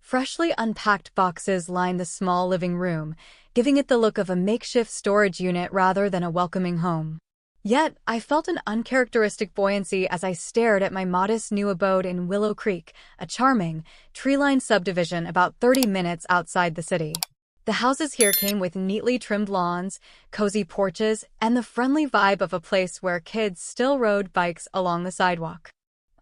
Freshly unpacked boxes lined the small living room, giving it the look of a makeshift storage unit rather than a welcoming home. Yet, I felt an uncharacteristic buoyancy as I stared at my modest new abode in Willow Creek, a charming, tree-lined subdivision about 30 minutes outside the city. The houses here came with neatly trimmed lawns, cozy porches, and the friendly vibe of a place where kids still rode bikes along the sidewalk.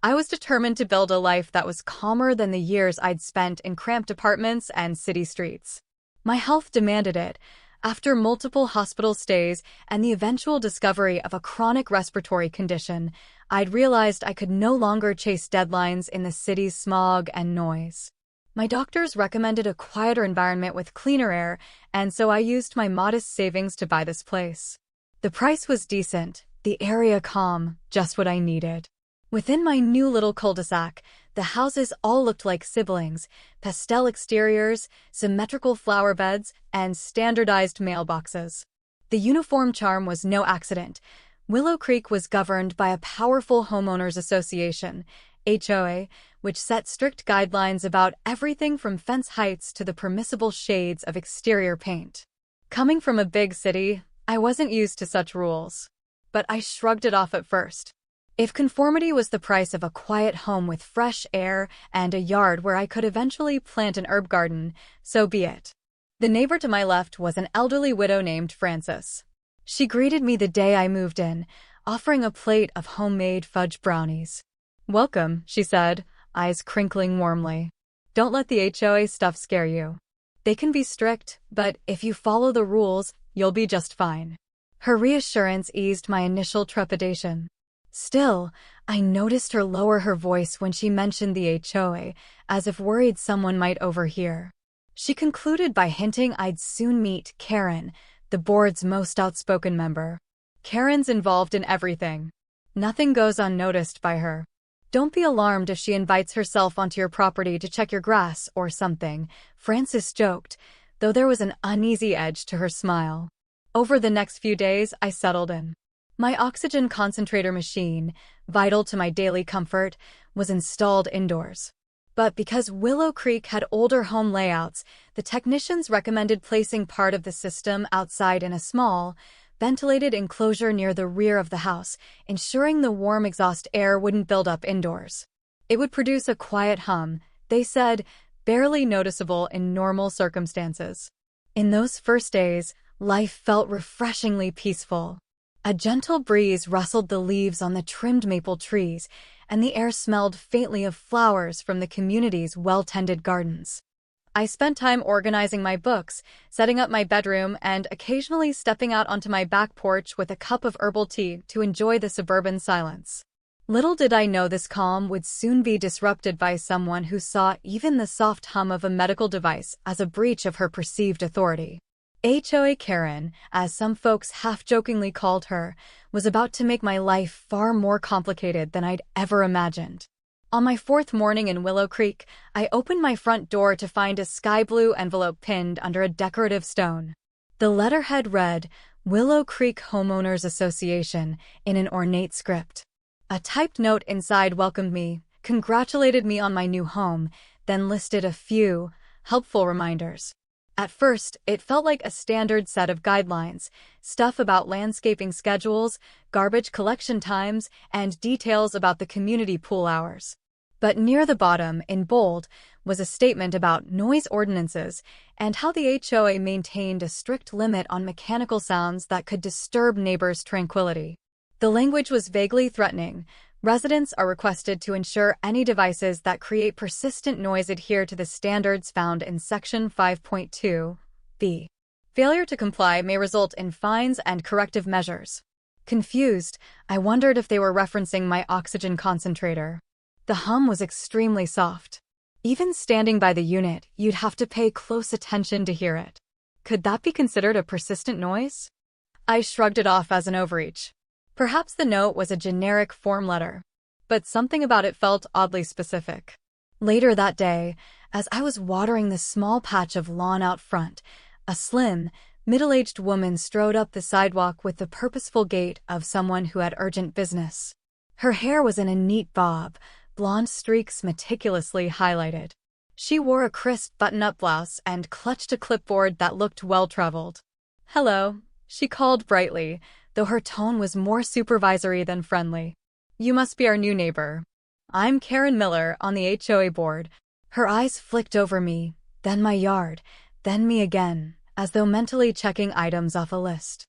I was determined to build a life that was calmer than the years I'd spent in cramped apartments and city streets. My health demanded it. After multiple hospital stays and the eventual discovery of a chronic respiratory condition, I'd realized I could no longer chase deadlines in the city's smog and noise. My doctors recommended a quieter environment with cleaner air, and so I used my modest savings to buy this place. The price was decent, the area calm, just what I needed. Within my new little cul-de-sac, the houses all looked like siblings: pastel exteriors, symmetrical flower beds, and standardized mailboxes. The uniform charm was no accident. Willow Creek was governed by a powerful homeowners association, HOA, which set strict guidelines about everything from fence heights to the permissible shades of exterior paint. Coming from a big city, I wasn't used to such rules. But I shrugged it off at first. If conformity was the price of a quiet home with fresh air and a yard where I could eventually plant an herb garden, so be it. The neighbor to my left was an elderly widow named Frances. She greeted me the day I moved in, offering a plate of homemade fudge brownies. "Welcome," she said, eyes crinkling warmly. "Don't let the HOA stuff scare you. They can be strict, but if you follow the rules, you'll be just fine." Her reassurance eased my initial trepidation. Still, I noticed her lower her voice when she mentioned the HOA, as if worried someone might overhear. She concluded by hinting I'd soon meet Karen, the board's most outspoken member. Karen's involved in everything. Nothing goes unnoticed by her. Don't be alarmed if she invites herself onto your property to check your grass or something, Frances joked, though there was an uneasy edge to her smile. Over the next few days, I settled in. My oxygen concentrator machine, vital to my daily comfort, was installed indoors. But because Willow Creek had older home layouts, the technicians recommended placing part of the system outside in a small, ventilated enclosure near the rear of the house, ensuring the warm exhaust air wouldn't build up indoors. It would produce a quiet hum, they said, barely noticeable in normal circumstances. In those first days, life felt refreshingly peaceful. A gentle breeze rustled the leaves on the trimmed maple trees, and the air smelled faintly of flowers from the community's well-tended gardens. I spent time organizing my books, setting up my bedroom, and occasionally stepping out onto my back porch with a cup of herbal tea to enjoy the suburban silence. Little did I know this calm would soon be disrupted by someone who saw even the soft hum of a medical device as a breach of her perceived authority. HOA Karen, as some folks half-jokingly called her, was about to make my life far more complicated than I'd ever imagined. On my fourth morning in Willow Creek, I opened my front door to find a sky blue envelope pinned under a decorative stone. The letterhead read, Willow Creek Homeowners Association, in an ornate script. A typed note inside welcomed me, congratulated me on my new home, then listed a few helpful reminders. At first, it felt like a standard set of guidelines, stuff about landscaping schedules, garbage collection times, and details about the community pool hours. But near the bottom, in bold, was a statement about noise ordinances and how the HOA maintained a strict limit on mechanical sounds that could disturb neighbors' tranquility. The language was vaguely threatening. Residents are requested to ensure any devices that create persistent noise adhere to the standards found in Section 5.2b. Failure to comply may result in fines and corrective measures. Confused, I wondered if they were referencing my oxygen concentrator. The hum was extremely soft. Even standing by the unit, you'd have to pay close attention to hear it. Could that be considered a persistent noise? I shrugged it off as an overreach. Perhaps the note was a generic form letter, but something about it felt oddly specific. Later that day, as I was watering the small patch of lawn out front, a slim, middle-aged woman strode up the sidewalk with the purposeful gait of someone who had urgent business. Her hair was in a neat bob, blonde streaks meticulously highlighted. She wore a crisp button-up blouse and clutched a clipboard that looked well-traveled. "Hello," she called brightly, though her tone was more supervisory than friendly. "You must be our new neighbor. I'm Karen Miller on the HOA board." Her eyes flicked over me, then my yard, then me again, as though mentally checking items off a list.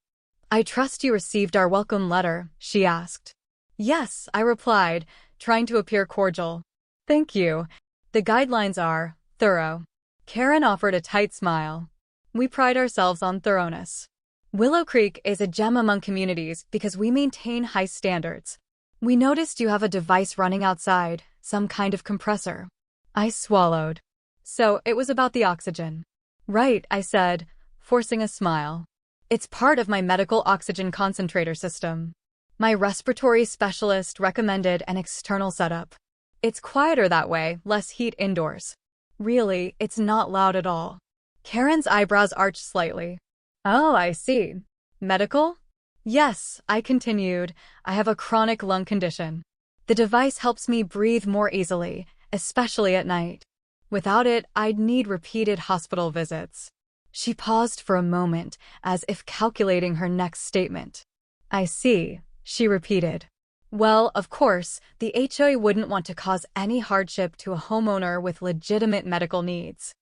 "I trust you received our welcome letter," she asked. "Yes," I replied, trying to appear cordial. "Thank you. The guidelines are thorough." Karen offered a tight smile. "We pride ourselves on thoroughness. Willow Creek is a gem among communities because we maintain high standards. We noticed you have a device running outside, some kind of compressor." I swallowed. "So, it was about the oxygen." "Right," I said, forcing a smile. "It's part of my medical oxygen concentrator system. My respiratory specialist recommended an external setup. It's quieter that way, less heat indoors." "Really, it's not loud at all." Karen's eyebrows arched slightly. "Oh, I see. Medical?" "Yes," I continued. "I have a chronic lung condition. The device helps me breathe more easily, especially at night. Without it, I'd need repeated hospital visits." She paused for a moment, as if calculating her next statement. "I see," she repeated. Well, of course, the HOA wouldn't want to cause any hardship to a homeowner with legitimate medical needs.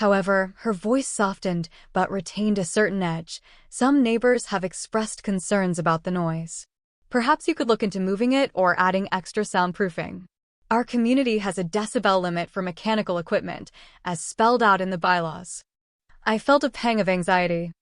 However, her voice softened but retained a certain edge. "Some neighbors have expressed concerns about the noise. Perhaps you could look into moving it or adding extra soundproofing. Our community has a decibel limit for mechanical equipment, as spelled out in the bylaws." I felt a pang of anxiety.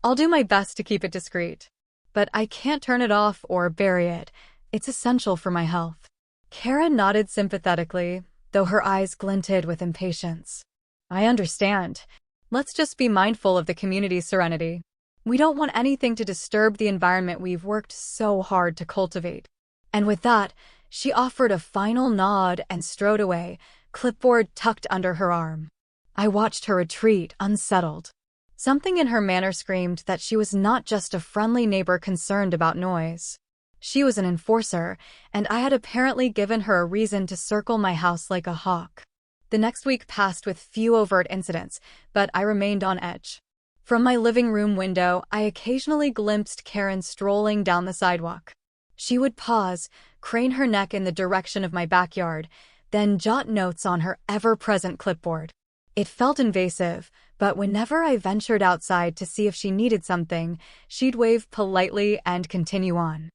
"I'll do my best to keep it discreet. But I can't turn it off or bury it. It's essential for my health." Karen nodded sympathetically, though her eyes glinted with impatience. "I understand. Let's just be mindful of the community's serenity. We don't want anything to disturb the environment we've worked so hard to cultivate." And with that, she offered a final nod and strode away, clipboard tucked under her arm. I watched her retreat, unsettled. Something in her manner screamed that she was not just a friendly neighbor concerned about noise. She was an enforcer, and I had apparently given her a reason to circle my house like a hawk. The next week passed with few overt incidents, but I remained on edge. From my living room window, I occasionally glimpsed Karen strolling down the sidewalk. She would pause, crane her neck in the direction of my backyard, then jot notes on her ever-present clipboard. It felt invasive, but whenever I ventured outside to see if she needed something, she'd wave politely and continue on.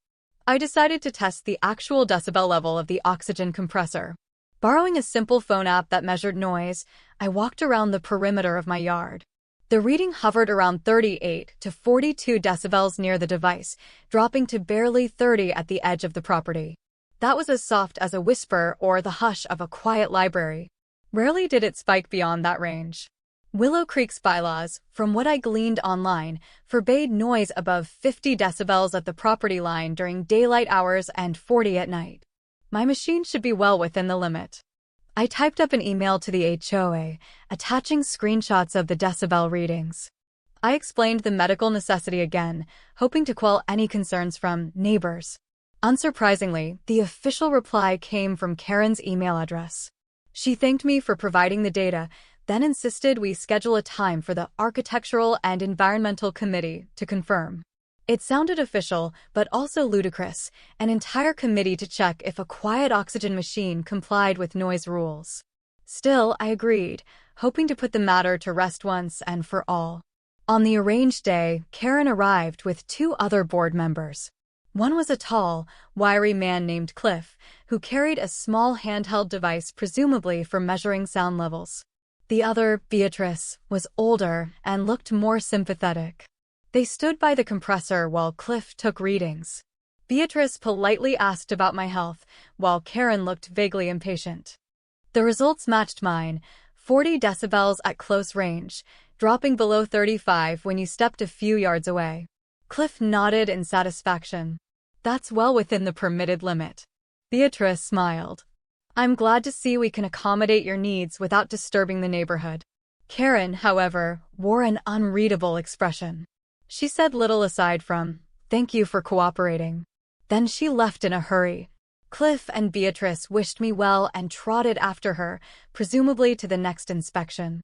I decided to test the actual decibel level of the oxygen compressor. Borrowing a simple phone app that measured noise, I walked around the perimeter of my yard. The reading hovered around 38 to 42 decibels near the device, dropping to barely 30 at the edge of the property. That was as soft as a whisper or the hush of a quiet library. Rarely did it spike beyond that range. Willow Creek's bylaws, from what I gleaned online, forbade noise above 50 decibels at the property line during daylight hours and 40 at night. My machine should be well within the limit. I typed up an email to the HOA, attaching screenshots of the decibel readings. I explained the medical necessity again, hoping to quell any concerns from neighbors. Unsurprisingly, the official reply came from Karen's email address. She thanked me for providing the data, then insisted we schedule a time for the Architectural and Environmental Committee to confirm. It sounded official, but also ludicrous, an entire committee to check if a quiet oxygen machine complied with noise rules. Still, I agreed, hoping to put the matter to rest once and for all. On the arranged day, Karen arrived with 2 other board members. One was a tall, wiry man named Cliff, who carried a small handheld device presumably for measuring sound levels. The other, Beatrice, was older and looked more sympathetic. They stood by the compressor while Cliff took readings. Beatrice politely asked about my health, while Karen looked vaguely impatient. The results matched mine, 40 decibels at close range, dropping below 35 when you stepped a few yards away. Cliff nodded in satisfaction. "That's well within the permitted limit." Beatrice smiled. "I'm glad to see we can accommodate your needs without disturbing the neighborhood." Karen, however, wore an unreadable expression. She said little aside from, "Thank you for cooperating." Then she left in a hurry. Cliff and Beatrice wished me well and trotted after her, presumably to the next inspection.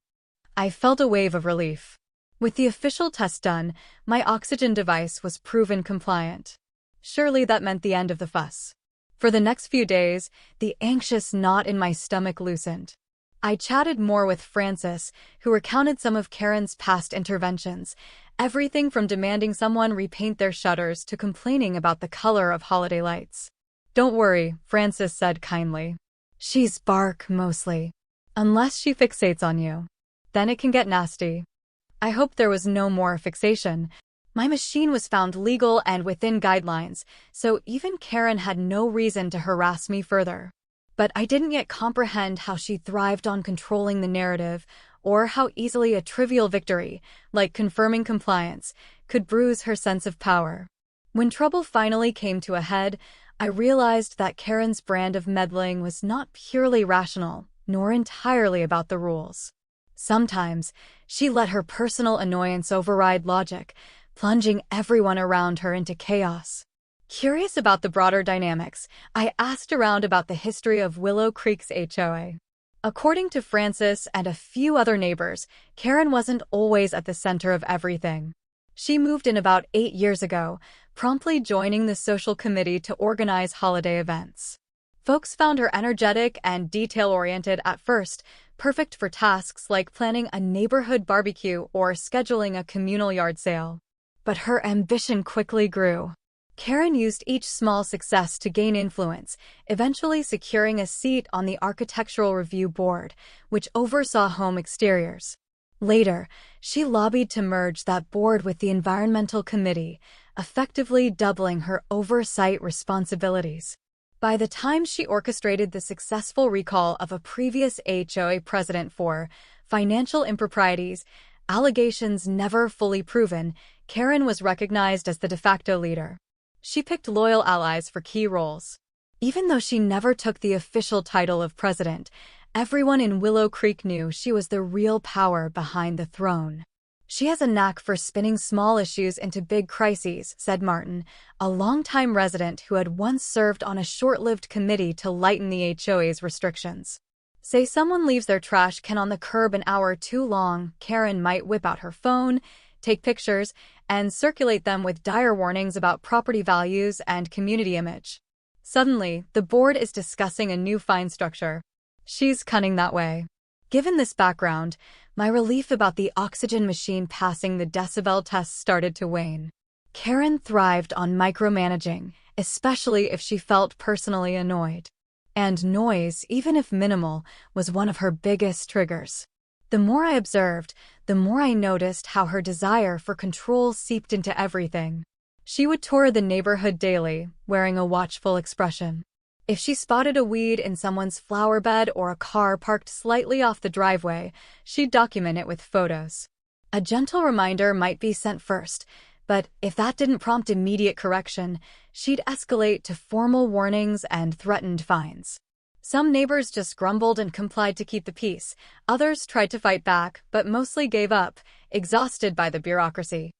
I felt a wave of relief. With the official test done, my oxygen device was proven compliant. Surely that meant the end of the fuss. For the next few days, the anxious knot in my stomach loosened. I chatted more with Frances, who recounted some of Karen's past interventions, everything from demanding someone repaint their shutters to complaining about the color of holiday lights. "Don't worry," Frances said kindly. "She's bark, mostly. Unless she fixates on you. Then it can get nasty." I hoped there was no more fixation. My machine was found legal and within guidelines, so even Karen had no reason to harass me further. But I didn't yet comprehend how she thrived on controlling the narrative, or how easily a trivial victory, like confirming compliance, could bruise her sense of power. When trouble finally came to a head, I realized that Karen's brand of meddling was not purely rational, nor entirely about the rules. Sometimes, she let her personal annoyance override logic, plunging everyone around her into chaos. Curious about the broader dynamics, I asked around about the history of Willow Creek's HOA. According to Frances and a few other neighbors, Karen wasn't always at the center of everything. She moved in about 8 years ago, promptly joining the social committee to organize holiday events. Folks found her energetic and detail-oriented at first, perfect for tasks like planning a neighborhood barbecue or scheduling a communal yard sale. But her ambition quickly grew. Karen used each small success to gain influence, eventually securing a seat on the Architectural Review Board, which oversaw home exteriors. Later, she lobbied to merge that board with the Environmental Committee, effectively doubling her oversight responsibilities. By the time she orchestrated the successful recall of a previous HOA president for financial improprieties, allegations never fully proven, Karen was recognized as the de facto leader. She picked loyal allies for key roles. Even though she never took the official title of president, everyone in Willow Creek knew she was the real power behind the throne. "She has a knack for spinning small issues into big crises," said Martin, a longtime resident who had once served on a short-lived committee to lighten the HOA's restrictions. Say someone leaves their trash can on the curb an hour too long, Karen might whip out her phone, take pictures, and circulate them with dire warnings about property values and community image. Suddenly, the board is discussing a new fine structure. She's cunning that way. Given this background, my relief about the oxygen machine passing the decibel test started to wane. Karen thrived on micromanaging, especially if she felt personally annoyed. And noise, even if minimal, was one of her biggest triggers. The more I observed, the more I noticed how her desire for control seeped into everything. She would tour the neighborhood daily, wearing a watchful expression. If she spotted a weed in someone's flower bed or a car parked slightly off the driveway, she'd document it with photos. A gentle reminder might be sent first, but if that didn't prompt immediate correction, she'd escalate to formal warnings and threatened fines. Some neighbors just grumbled and complied to keep the peace. Others tried to fight back, but mostly gave up, exhausted by the bureaucracy.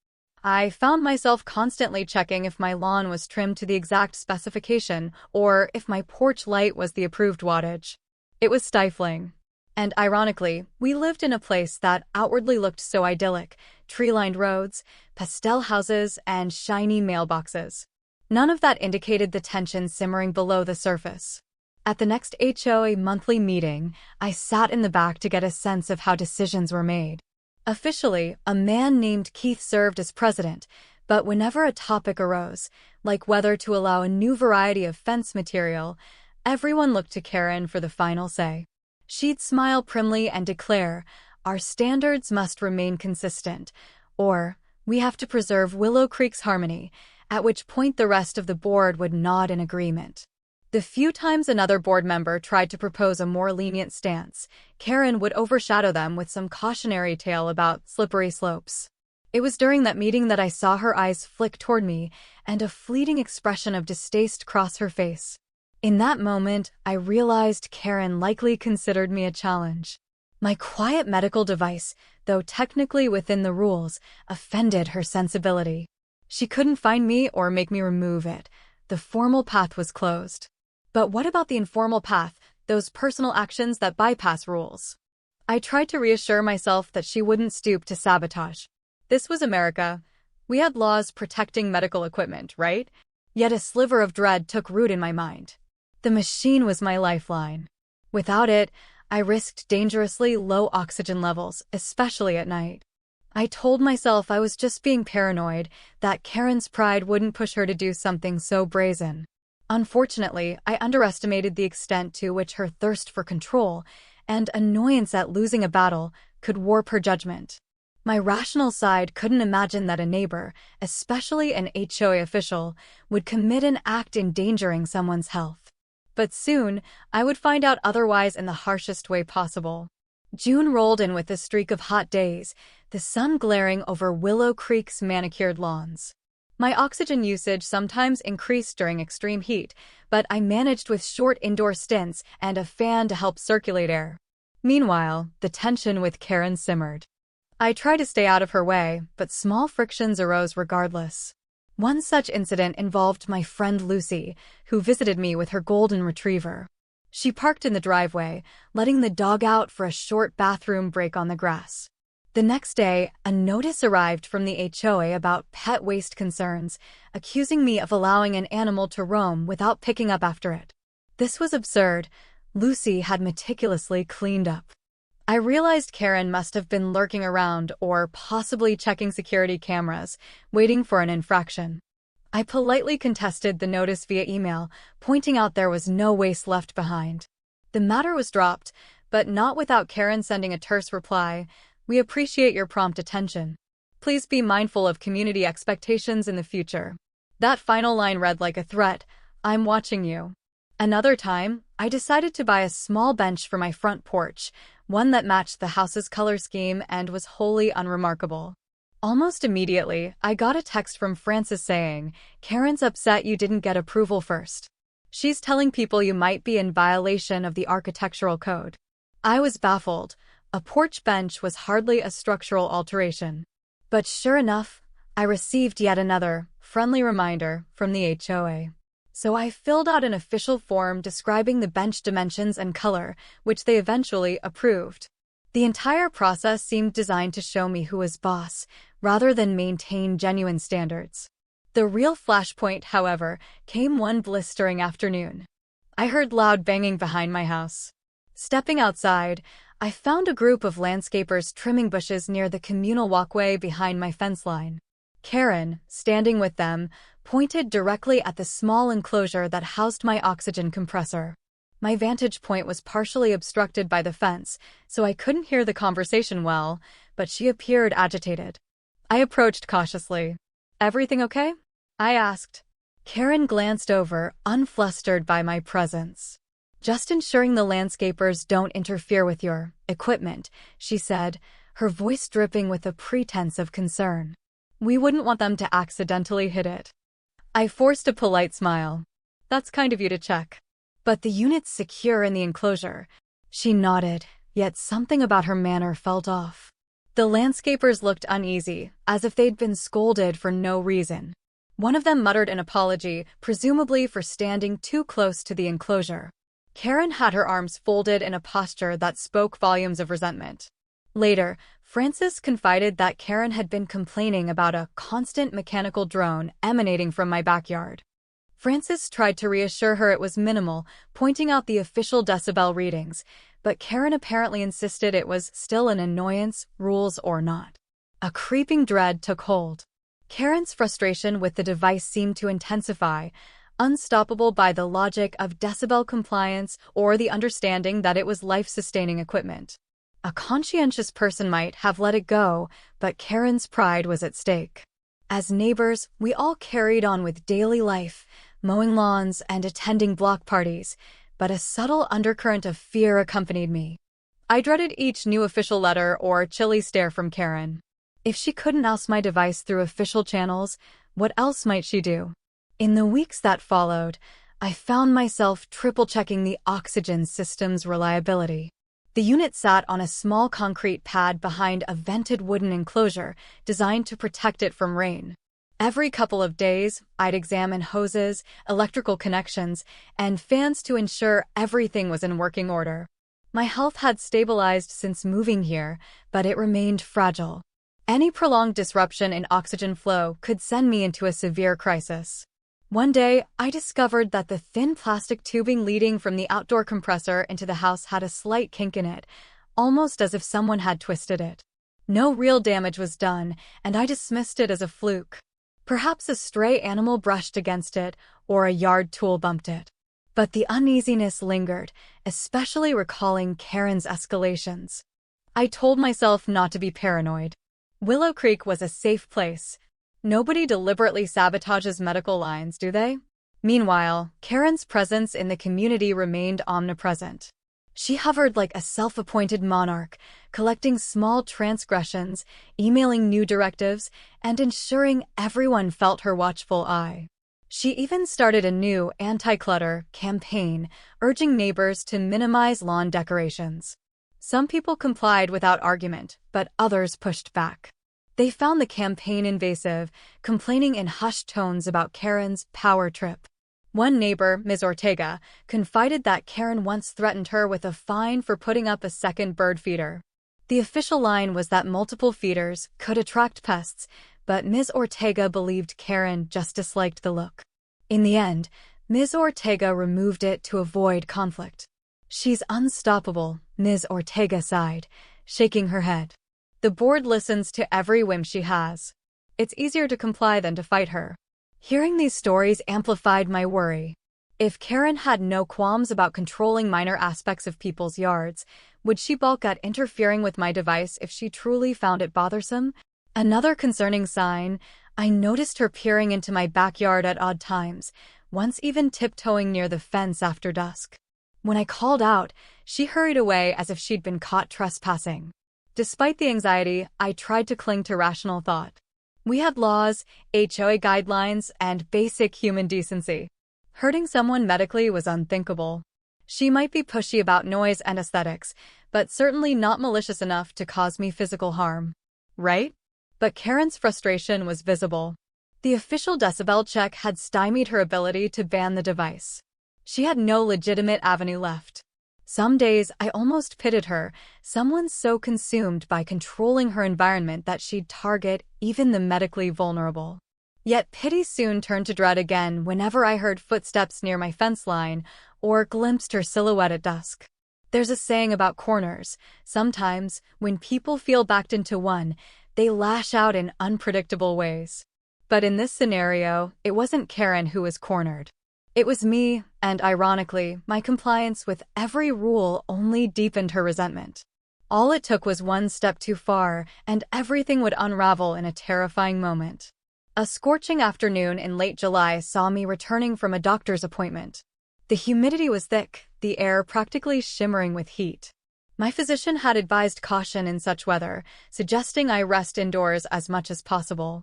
I found myself constantly checking if my lawn was trimmed to the exact specification or if my porch light was the approved wattage. It was stifling. And ironically, we lived in a place that outwardly looked so idyllic: tree-lined roads, pastel houses, and shiny mailboxes. None of that indicated the tension simmering below the surface. At the next HOA monthly meeting, I sat in the back to get a sense of how decisions were made. Officially, a man named Keith served as president, but whenever a topic arose, like whether to allow a new variety of fence material, everyone looked to Karen for the final say. She'd smile primly and declare, "Our standards must remain consistent," or, "We have to preserve Willow Creek's harmony," at which point the rest of the board would nod in agreement. The few times another board member tried to propose a more lenient stance, Karen would overshadow them with some cautionary tale about slippery slopes. It was during that meeting that I saw her eyes flick toward me and a fleeting expression of distaste cross her face. In that moment, I realized Karen likely considered me a challenge. My quiet medical device, though technically within the rules, offended her sensibility. She couldn't find me or make me remove it. The formal path was closed. But what about the informal path, those personal actions that bypass rules? I tried to reassure myself that she wouldn't stoop to sabotage. This was America. We had laws protecting medical equipment, right? Yet a sliver of dread took root in my mind. The machine was my lifeline. Without it, I risked dangerously low oxygen levels, especially at night. I told myself I was just being paranoid, that Karen's pride wouldn't push her to do something so brazen. Unfortunately, I underestimated the extent to which her thirst for control and annoyance at losing a battle could warp her judgment. My rational side couldn't imagine that a neighbor, especially an HOA official, would commit an act endangering someone's health. But soon, I would find out otherwise in the harshest way possible. June rolled in with a streak of hot days, the sun glaring over Willow Creek's manicured lawns. My oxygen usage sometimes increased during extreme heat, but I managed with short indoor stints and a fan to help circulate air. Meanwhile, the tension with Karen simmered. I tried to stay out of her way, but small frictions arose regardless. One such incident involved my friend Lucy, who visited me with her golden retriever. She parked in the driveway, letting the dog out for a short bathroom break on the grass. The next day, a notice arrived from the HOA about pet waste concerns, accusing me of allowing an animal to roam without picking up after it. This was absurd. Lucy had meticulously cleaned up. I realized Karen must have been lurking around or possibly checking security cameras, waiting for an infraction. I politely contested the notice via email, pointing out there was no waste left behind. The matter was dropped, but not without Karen sending a terse reply. "We appreciate your prompt attention. Please be mindful of community expectations in the future." That final line read like a threat. "I'm watching you." Another time, I decided to buy a small bench for my front porch, one that matched the house's color scheme and was wholly unremarkable. Almost immediately, I got a text from Frances saying, "Karen's upset you didn't get approval first. She's telling people you might be in violation of the architectural code." I was baffled. A porch bench was hardly a structural alteration. But sure enough, I received yet another, friendly reminder from the HOA. So I filled out an official form describing the bench dimensions and color, which they eventually approved. The entire process seemed designed to show me who was boss, rather than maintain genuine standards. The real flashpoint, however, came one blistering afternoon. I heard loud banging behind my house. Stepping outside, I found a group of landscapers trimming bushes near the communal walkway behind my fence line. Karen, standing with them, pointed directly at the small enclosure that housed my oxygen compressor. My vantage point was partially obstructed by the fence, so I couldn't hear the conversation well, but she appeared agitated. I approached cautiously. "Everything okay?" I asked. Karen glanced over, unflustered by my presence. "Just ensuring the landscapers don't interfere with your equipment," she said, her voice dripping with a pretense of concern. "We wouldn't want them to accidentally hit it." I forced a polite smile. "That's kind of you to check. But the unit's secure in the enclosure." She nodded, yet something about her manner felt off. The landscapers looked uneasy, as if they'd been scolded for no reason. One of them muttered an apology, presumably for standing too close to the enclosure. Karen had her arms folded in a posture that spoke volumes of resentment. Later, Frances confided that Karen had been complaining about a constant mechanical drone emanating from my backyard. Frances tried to reassure her it was minimal, pointing out the official decibel readings, but Karen apparently insisted it was still an annoyance, rules or not. A creeping dread took hold. Karen's frustration with the device seemed to intensify, unstoppable by the logic of decibel compliance or the understanding that it was life-sustaining equipment. A conscientious person might have let it go, but Karen's pride was at stake. As neighbors, we all carried on with daily life, mowing lawns and attending block parties, but a subtle undercurrent of fear accompanied me. I dreaded each new official letter or chilly stare from Karen. If she couldn't oust my device through official channels, what else might she do? In the weeks that followed, I found myself triple-checking the oxygen system's reliability. The unit sat on a small concrete pad behind a vented wooden enclosure designed to protect it from rain. Every couple of days, I'd examine hoses, electrical connections, and fans to ensure everything was in working order. My health had stabilized since moving here, but it remained fragile. Any prolonged disruption in oxygen flow could send me into a severe crisis. One day, I discovered that the thin plastic tubing leading from the outdoor compressor into the house had a slight kink in it, almost as if someone had twisted it. No real damage was done, and I dismissed it as a fluke. Perhaps a stray animal brushed against it, or a yard tool bumped it. But the uneasiness lingered, especially recalling Karen's escalations. I told myself not to be paranoid. Willow Creek was a safe place. Nobody deliberately sabotages medical lines, do they? Meanwhile, Karen's presence in the community remained omnipresent. She hovered like a self-appointed monarch, collecting small transgressions, emailing new directives, and ensuring everyone felt her watchful eye. She even started a new anti-clutter campaign, urging neighbors to minimize lawn decorations. Some people complied without argument, but others pushed back. They found the campaign invasive, complaining in hushed tones about Karen's power trip. One neighbor, Ms. Ortega, confided that Karen once threatened her with a fine for putting up a second bird feeder. The official line was that multiple feeders could attract pests, but Ms. Ortega believed Karen just disliked the look. In the end, Ms. Ortega removed it to avoid conflict. "She's unstoppable," Ms. Ortega sighed, shaking her head. "The board listens to every whim she has. It's easier to comply than to fight her." Hearing these stories amplified my worry. If Karen had no qualms about controlling minor aspects of people's yards, would she balk at interfering with my device if she truly found it bothersome? Another concerning sign, I noticed her peering into my backyard at odd times, once even tiptoeing near the fence after dusk. When I called out, she hurried away as if she'd been caught trespassing. Despite the anxiety, I tried to cling to rational thought. We had laws, HOA guidelines, and basic human decency. Hurting someone medically was unthinkable. She might be pushy about noise and aesthetics, but certainly not malicious enough to cause me physical harm. Right? But Karen's frustration was visible. The official decibel check had stymied her ability to ban the device. She had no legitimate avenue left. Some days I almost pitied her, someone so consumed by controlling her environment that she'd target even the medically vulnerable. Yet pity soon turned to dread again whenever I heard footsteps near my fence line or glimpsed her silhouette at dusk. There's a saying about corners. Sometimes, when people feel backed into one, they lash out in unpredictable ways. But in this scenario, it wasn't Karen who was cornered. It was me, and ironically, my compliance with every rule only deepened her resentment. All it took was one step too far, and everything would unravel in a terrifying moment. A scorching afternoon in late July saw me returning from a doctor's appointment. The humidity was thick, the air practically shimmering with heat. My physician had advised caution in such weather, suggesting I rest indoors as much as possible.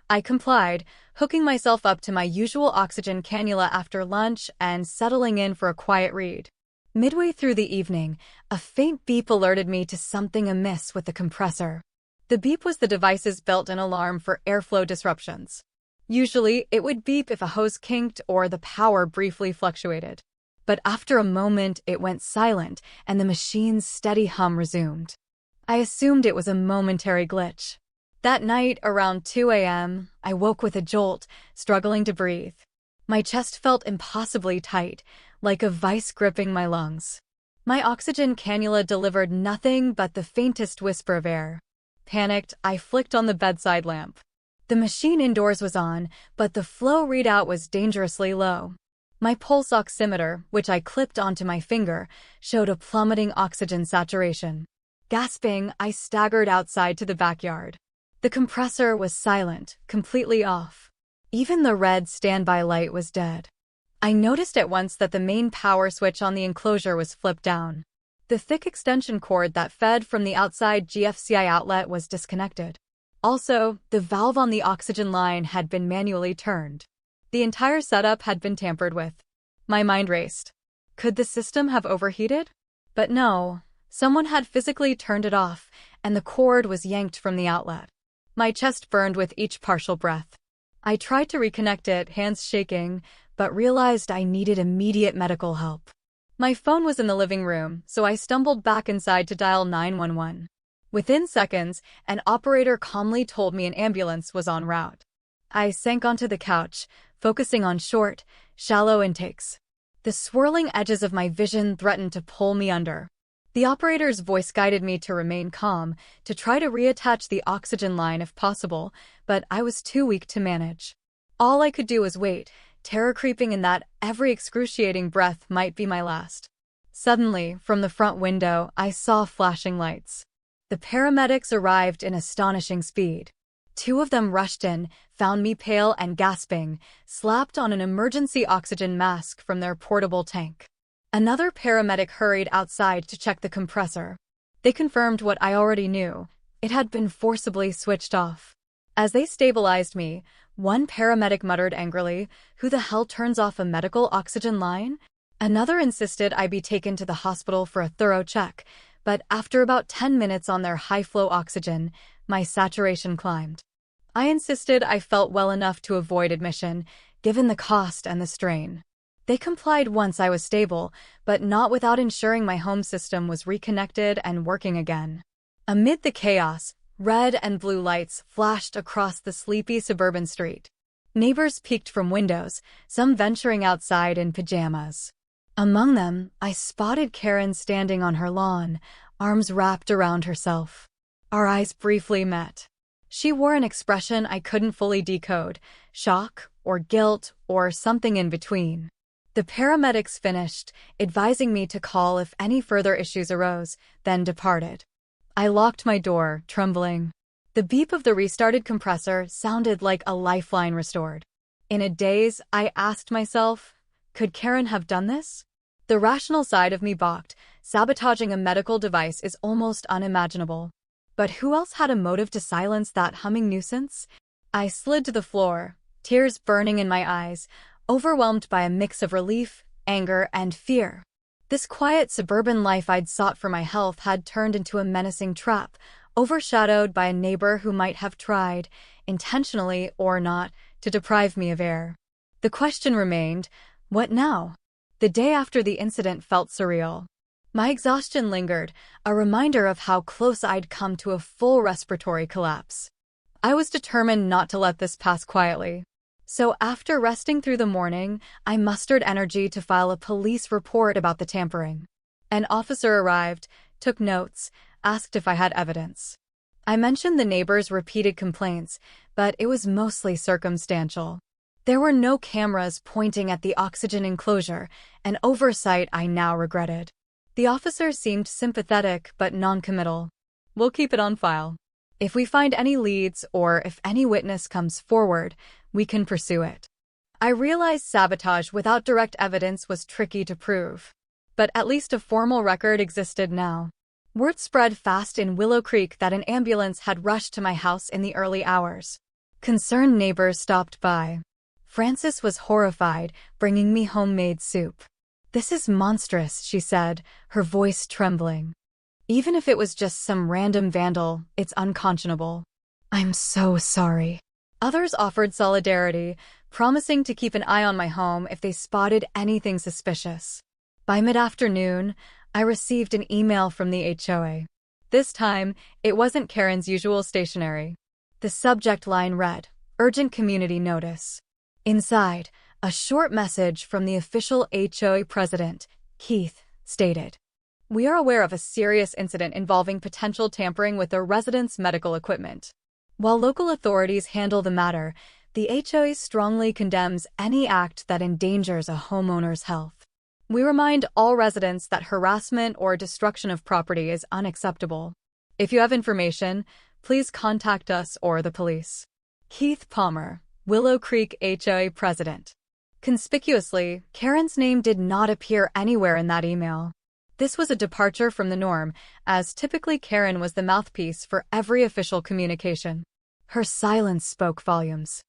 I complied, hooking myself up to my usual oxygen cannula after lunch and settling in for a quiet read. Midway through the evening, a faint beep alerted me to something amiss with the compressor. The beep was the device's built-in alarm for airflow disruptions. Usually, it would beep if a hose kinked or the power briefly fluctuated. But after a moment, it went silent and the machine's steady hum resumed. I assumed it was a momentary glitch. That night, around 2 a.m., I woke with a jolt, struggling to breathe. My chest felt impossibly tight, like a vice gripping my lungs. My oxygen cannula delivered nothing but the faintest whisper of air. Panicked, I flicked on the bedside lamp. The machine indoors was on, but the flow readout was dangerously low. My pulse oximeter, which I clipped onto my finger, showed a plummeting oxygen saturation. Gasping, I staggered outside to the backyard. The compressor was silent, completely off. Even the red standby light was dead. I noticed at once that the main power switch on the enclosure was flipped down. The thick extension cord that fed from the outside GFCI outlet was disconnected. Also, the valve on the oxygen line had been manually turned. The entire setup had been tampered with. My mind raced. Could the system have overheated? But no, someone had physically turned it off, and the cord was yanked from the outlet. My chest burned with each partial breath. I tried to reconnect it, hands shaking, but realized I needed immediate medical help. My phone was in the living room, so I stumbled back inside to dial 911. Within seconds, an operator calmly told me an ambulance was en route. I sank onto the couch, focusing on short, shallow intakes. The swirling edges of my vision threatened to pull me under. The operator's voice guided me to remain calm, to try to reattach the oxygen line if possible, but I was too weak to manage. All I could do was wait, terror creeping in that every excruciating breath might be my last. Suddenly, from the front window, I saw flashing lights. The paramedics arrived in astonishing speed. 2 of them rushed in, found me pale and gasping, slapped on an emergency oxygen mask from their portable tank. Another paramedic hurried outside to check the compressor. They confirmed what I already knew. It had been forcibly switched off. As they stabilized me, one paramedic muttered angrily, "Who the hell turns off a medical oxygen line?" Another insisted I be taken to the hospital for a thorough check, but after about 10 minutes on their high-flow oxygen, my saturation climbed. I insisted I felt well enough to avoid admission, given the cost and the strain. They complied once I was stable, but not without ensuring my home system was reconnected and working again. Amid the chaos, red and blue lights flashed across the sleepy suburban street. Neighbors peeked from windows, some venturing outside in pajamas. Among them, I spotted Karen standing on her lawn, arms wrapped around herself. Our eyes briefly met. She wore an expression I couldn't fully decode, shock or guilt or something in between. The paramedics finished, advising me to call if any further issues arose, then departed. I locked my door, trembling. The beep of the restarted compressor sounded like a lifeline restored. In a daze, I asked myself, could Karen have done this? The rational side of me balked. Sabotaging a medical device is almost unimaginable. But who else had a motive to silence that humming nuisance? I slid to the floor, tears burning in my eyes, overwhelmed by a mix of relief, anger, and fear. This quiet suburban life I'd sought for my health had turned into a menacing trap, overshadowed by a neighbor who might have tried, intentionally or not, to deprive me of air. The question remained, what now? The day after the incident felt surreal. My exhaustion lingered, a reminder of how close I'd come to a full respiratory collapse. I was determined not to let this pass quietly. So after resting through the morning, I mustered energy to file a police report about the tampering. An officer arrived, took notes, asked if I had evidence. I mentioned the neighbors' repeated complaints, but it was mostly circumstantial. There were no cameras pointing at the oxygen enclosure, an oversight I now regretted. The officer seemed sympathetic but non-committal. We'll keep it on file. If we find any leads or if any witness comes forward, we can pursue it. I realized sabotage without direct evidence was tricky to prove. But at least a formal record existed now. Word spread fast in Willow Creek that an ambulance had rushed to my house in the early hours. Concerned neighbors stopped by. Frances was horrified, bringing me homemade soup. "This is monstrous," she said, her voice trembling. "Even if it was just some random vandal, it's unconscionable." "I'm so sorry." Others offered solidarity, promising to keep an eye on my home if they spotted anything suspicious. By mid-afternoon, I received an email from the HOA. This time, it wasn't Karen's usual stationery. The subject line read, "Urgent Community Notice." Inside, a short message from the official HOA president, Keith, stated, "We are aware of a serious incident involving potential tampering with a resident's medical equipment. While local authorities handle the matter, the HOA strongly condemns any act that endangers a homeowner's health. We remind all residents that harassment or destruction of property is unacceptable. If you have information, please contact us or the police." Keith Palmer, Willow Creek HOA president. Conspicuously, Karen's name did not appear anywhere in that email. This was a departure from the norm, as typically Karen was the mouthpiece for every official communication. Her silence spoke volumes.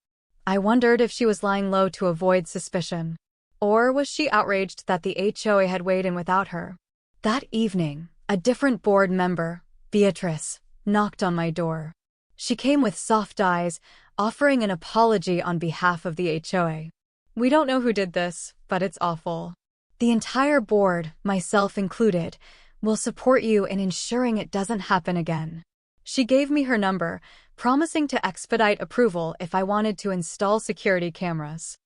I wondered if she was lying low to avoid suspicion. Or was she outraged that the HOA had weighed in without her? That evening, a different board member, Beatrice, knocked on my door. She came with soft eyes, offering an apology on behalf of the HOA. "We don't know who did this, but it's awful. The entire board, myself included, will support you in ensuring it doesn't happen again." She gave me her number, promising to expedite approval if I wanted to install security cameras.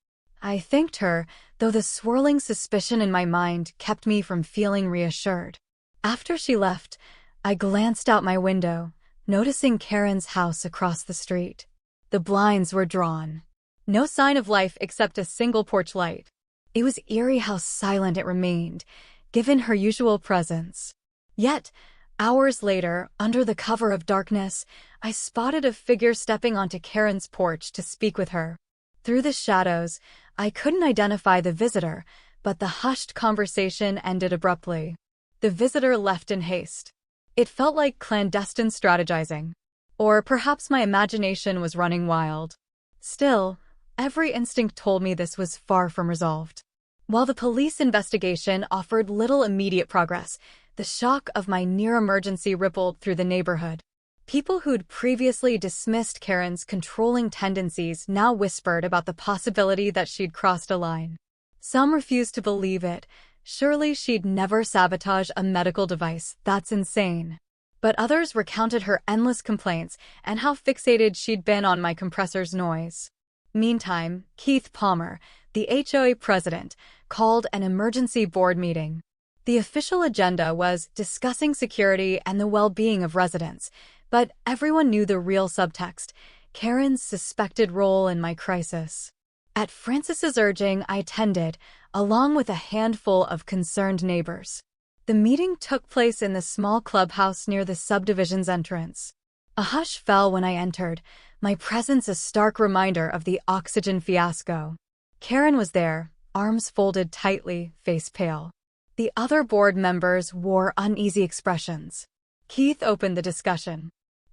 I thanked her, though the swirling suspicion in my mind kept me from feeling reassured. After she left, I glanced out my window, noticing Karen's house across the street. The blinds were drawn. No sign of life except a single porch light. It was eerie how silent it remained, given her usual presence. Yet, hours later, under the cover of darkness, I spotted a figure stepping onto Karen's porch to speak with her. Through the shadows, I couldn't identify the visitor, but the hushed conversation ended abruptly. The visitor left in haste. It felt like clandestine strategizing. Or perhaps my imagination was running wild. Still, every instinct told me this was far from resolved. While the police investigation offered little immediate progress, the shock of my near-emergency rippled through the neighborhood. People who'd previously dismissed Karen's controlling tendencies now whispered about the possibility that she'd crossed a line. Some refused to believe it. Surely she'd never sabotage a medical device, that's insane. But others recounted her endless complaints and how fixated she'd been on my compressor's noise. Meantime, Keith Palmer, the HOA president, called an emergency board meeting. The official agenda was discussing security and the well-being of residents, but everyone knew the real subtext: Karen's suspected role in my crisis. At Francis's urging, I attended, along with a handful of concerned neighbors. The meeting took place in the small clubhouse near the subdivision's entrance. A hush fell when I entered, my presence a stark reminder of the oxygen fiasco. Karen was there, arms folded tightly, face pale. The other board members wore uneasy expressions. Keith opened the discussion.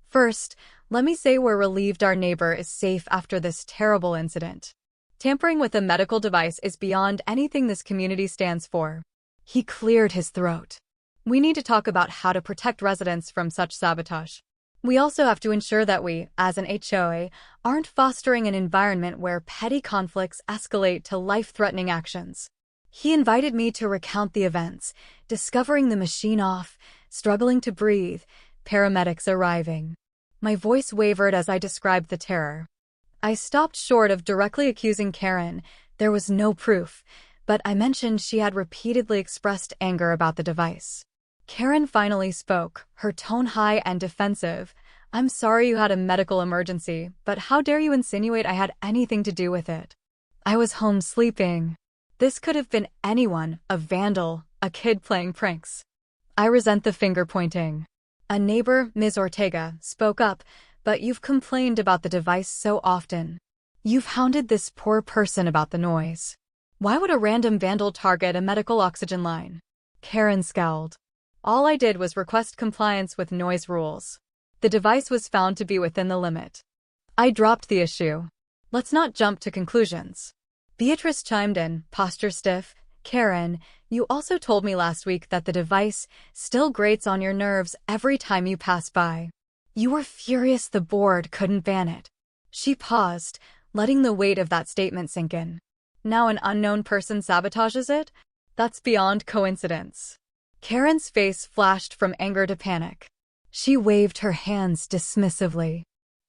"First, let me say we're relieved our neighbor is safe after this terrible incident. Tampering with a medical device is beyond anything this community stands for." He cleared his throat. "We need to talk about how to protect residents from such sabotage. We also have to ensure that we, as an HOA, aren't fostering an environment where petty conflicts escalate to life-threatening actions." He invited me to recount the events, discovering the machine off, struggling to breathe, paramedics arriving. My voice wavered as I described the terror. I stopped short of directly accusing Karen. There was no proof, but I mentioned she had repeatedly expressed anger about the device. Karen finally spoke, her tone high and defensive. "I'm sorry you had a medical emergency, but how dare you insinuate I had anything to do with it? I was home sleeping. This could have been anyone, a vandal, a kid playing pranks." I resent the finger-pointing. A neighbor, Ms. Ortega, spoke up, "But you've complained about the device so often. You've hounded this poor person about the noise. Why would a random vandal target a medical oxygen line?" Karen scowled. "All I did was request compliance with noise rules. The device was found to be within the limit." I dropped the issue. "Let's not jump to conclusions." Beatrice chimed in, posture stiff. "Karen, you also told me last week that the device still grates on your nerves every time you pass by. You were furious the board couldn't ban it." She paused, letting the weight of that statement sink in. "Now an unknown person sabotages it? That's beyond coincidence." Karen's face flashed from anger to panic. She waved her hands dismissively.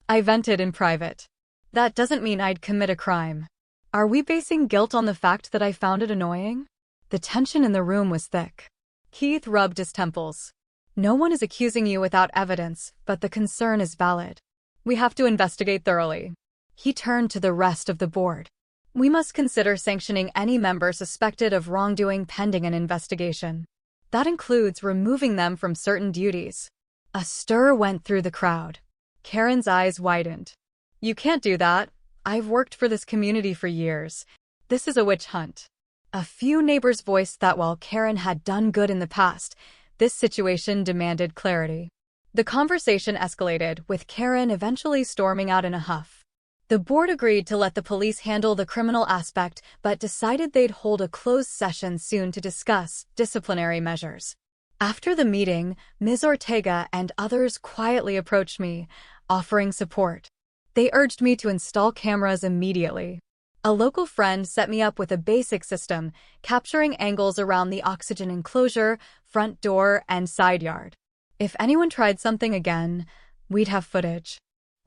I vented in private. "That doesn't mean I'd commit a crime. Are we basing guilt on the fact that I found it annoying?" The tension in the room was thick. Keith rubbed his temples. "No one is accusing you without evidence, but the concern is valid. We have to investigate thoroughly." He turned to the rest of the board. "We must consider sanctioning any member suspected of wrongdoing pending an investigation. That includes removing them from certain duties." A stir went through the crowd. Karen's eyes widened. "You can't do that. I've worked for this community for years. This is a witch hunt." A few neighbors voiced that while Karen had done good in the past, this situation demanded clarity. The conversation escalated, with Karen eventually storming out in a huff. The board agreed to let the police handle the criminal aspect, but decided they'd hold a closed session soon to discuss disciplinary measures. After the meeting, Ms. Ortega and others quietly approached me. offering support. They urged me to install cameras immediately. A local friend set me up with a basic system, capturing angles around the oxygen enclosure, front door, and side yard. If anyone tried something again, we'd have footage.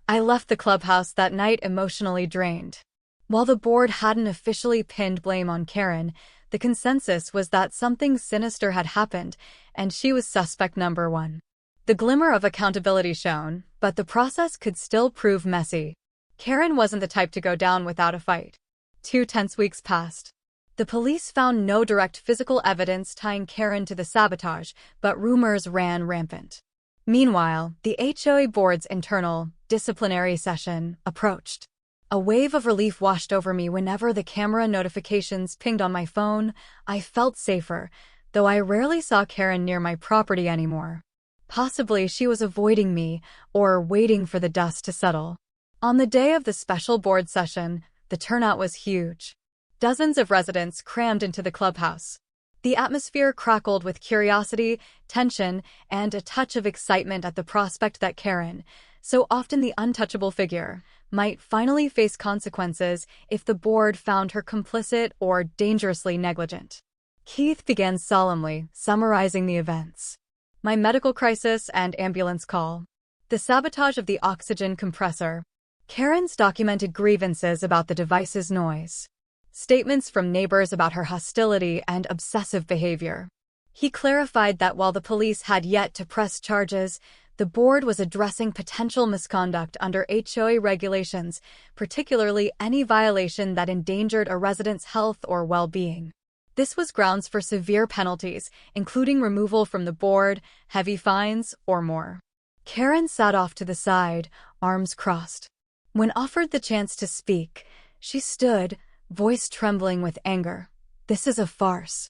I left the clubhouse that night emotionally drained. While the board hadn't officially pinned blame on Karen, the consensus was that something sinister had happened, and she was suspect number one. The glimmer of accountability shone, but the process could still prove messy. Karen wasn't the type to go down without a fight. 2 tense weeks passed. The police found no direct physical evidence tying Karen to the sabotage, but rumors ran rampant. Meanwhile, the HOA board's internal disciplinary session approached. A wave of relief washed over me whenever the camera notifications pinged on my phone. I felt safer, though I rarely saw Karen near my property anymore. Possibly she was avoiding me or waiting for the dust to settle. On the day of the special board session, the turnout was huge. Dozens of residents crammed into the clubhouse. The atmosphere crackled with curiosity, tension, and a touch of excitement at the prospect that Karen, so often the untouchable figure, might finally face consequences if the board found her complicit or dangerously negligent. Keith began solemnly, summarizing the events. My medical crisis and ambulance call. The sabotage of the oxygen compressor. Karen's documented grievances about the device's noise. Statements from neighbors about her hostility and obsessive behavior. He clarified that while the police had yet to press charges, the board was addressing potential misconduct under HOA regulations, particularly any violation that endangered a resident's health or well-being. This was grounds for severe penalties, including removal from the board, heavy fines, or more. Karen sat off to the side, arms crossed. When offered the chance to speak, she stood, voice trembling with anger. This is a farce.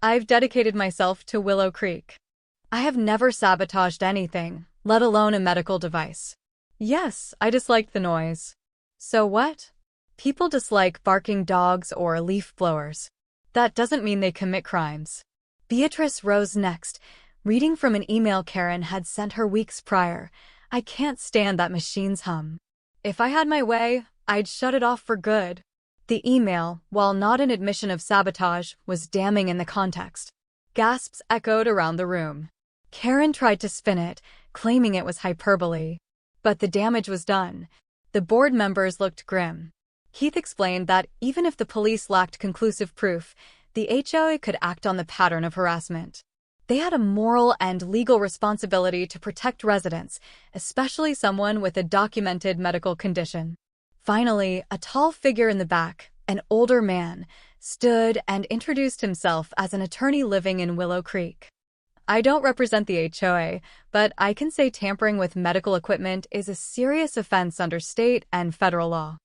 I've dedicated myself to Willow Creek. I have never sabotaged anything, let alone a medical device. Yes, I disliked the noise. So what? People dislike barking dogs or leaf blowers. That doesn't mean they commit crimes. Beatrice rose next, reading from an email Karen had sent her weeks prior. I can't stand that machine's hum. If I had my way, I'd shut it off for good. The email, while not an admission of sabotage, was damning in the context. Gasps echoed around the room. Karen tried to spin it, claiming it was hyperbole. But the damage was done. The board members looked grim. Keith explained that even if the police lacked conclusive proof, the HOA could act on the pattern of harassment. They had a moral and legal responsibility to protect residents, especially someone with a documented medical condition. Finally, a tall figure in the back, an older man, stood and introduced himself as an attorney living in Willow Creek. I don't represent the HOA, but I can say tampering with medical equipment is a serious offense under state and federal law.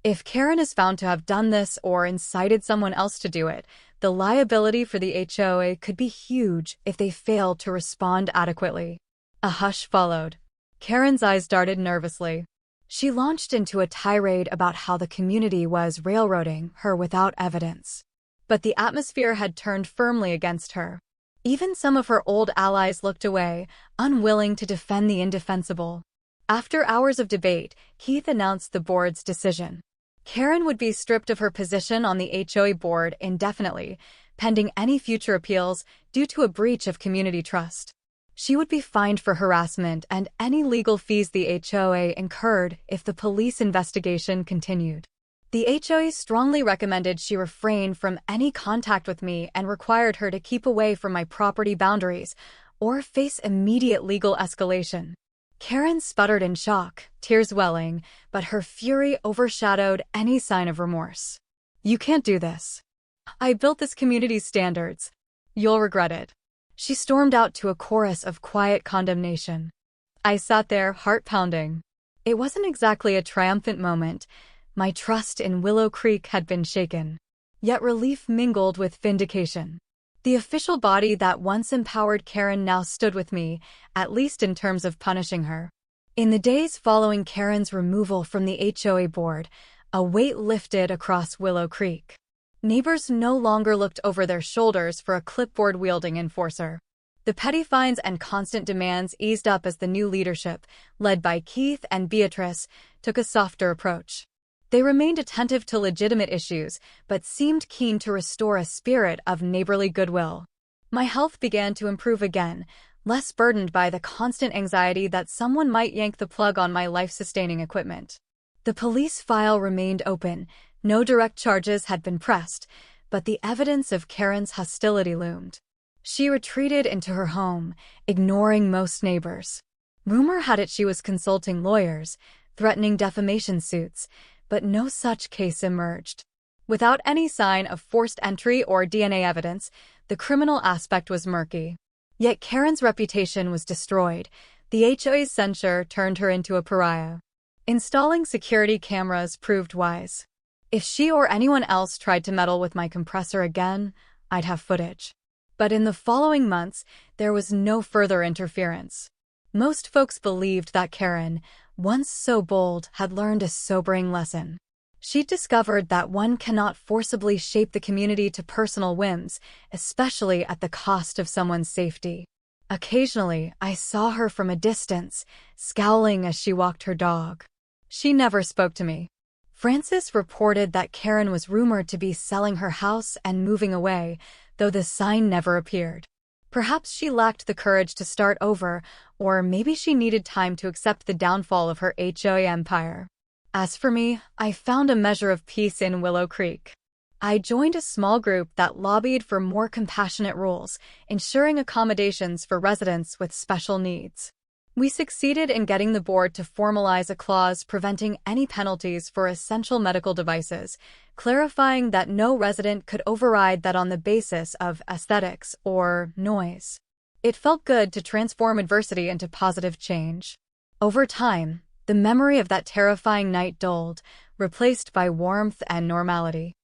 If Karen is found to have done this or incited someone else to do it, the liability for the HOA could be huge if they failed to respond adequately. A hush followed. Karen's eyes darted nervously. She launched into a tirade about how the community was railroading her without evidence. But the atmosphere had turned firmly against her. Even some of her old allies looked away, unwilling to defend the indefensible. After hours of debate, Keith announced the board's decision. Karen would be stripped of her position on the HOA board indefinitely, pending any future appeals due to a breach of community trust. She would be fined for harassment and any legal fees the HOA incurred if the police investigation continued. The HOA strongly recommended she refrain from any contact with me and required her to keep away from my property boundaries or face immediate legal escalation. Karen sputtered in shock, tears welling, but her fury overshadowed any sign of remorse. You can't do this. I built this community's standards. You'll regret it. She stormed out to a chorus of quiet condemnation. I sat there, heart pounding. It wasn't exactly a triumphant moment. My trust in Willow Creek had been shaken. Yet relief mingled with vindication. The official body that once empowered Karen now stood with me, at least in terms of punishing her. In the days following Karen's removal from the HOA board, a weight lifted across Willow Creek. Neighbors no longer looked over their shoulders for a clipboard-wielding enforcer. The petty fines and constant demands eased up as the new leadership, led by Keith and Beatrice, took a softer approach. They remained attentive to legitimate issues, but seemed keen to restore a spirit of neighborly goodwill. My health began to improve again, less burdened by the constant anxiety that someone might yank the plug on my life-sustaining equipment. The police file remained open. No direct charges had been pressed, but the evidence of Karen's hostility loomed. She retreated into her home, ignoring most neighbors. Rumor had it she was consulting lawyers, threatening defamation suits, but no such case emerged. Without any sign of forced entry or DNA evidence, the criminal aspect was murky. Yet Karen's reputation was destroyed. The HOA's censure turned her into a pariah. Installing security cameras proved wise. If she or anyone else tried to meddle with my compressor again, I'd have footage. But in the following months, there was no further interference. Most folks believed that Karen, once so bold, had learned a sobering lesson. She'd discovered that one cannot forcibly shape the community to personal whims, especially at the cost of someone's safety. Occasionally, I saw her from a distance, scowling as she walked her dog. She never spoke to me. Francis reported that Karen was rumored to be selling her house and moving away, though the sign never appeared. Perhaps she lacked the courage to start over, or maybe she needed time to accept the downfall of her HOA empire. As for me, I found a measure of peace in Willow Creek. I joined a small group that lobbied for more compassionate rules, ensuring accommodations for residents with special needs. We succeeded in getting the board to formalize a clause preventing any penalties for essential medical devices, clarifying that no resident could override that on the basis of aesthetics or noise. It felt good to transform adversity into positive change. Over time, the memory of that terrifying night dulled, replaced by warmth and normality.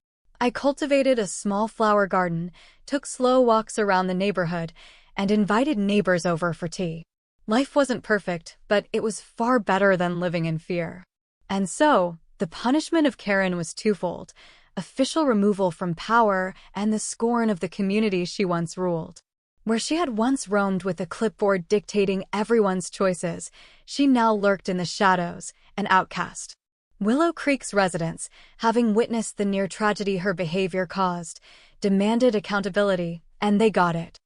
I cultivated a small flower garden, took slow walks around the neighborhood, and invited neighbors over for tea. Life wasn't perfect, but it was far better than living in fear. And so, the punishment of Karen was twofold: official removal from power and the scorn of the community she once ruled. Where she had once roamed with a clipboard dictating everyone's choices, she now lurked in the shadows, an outcast. Willow Creek's residents, having witnessed the near tragedy her behavior caused, demanded accountability, and they got it.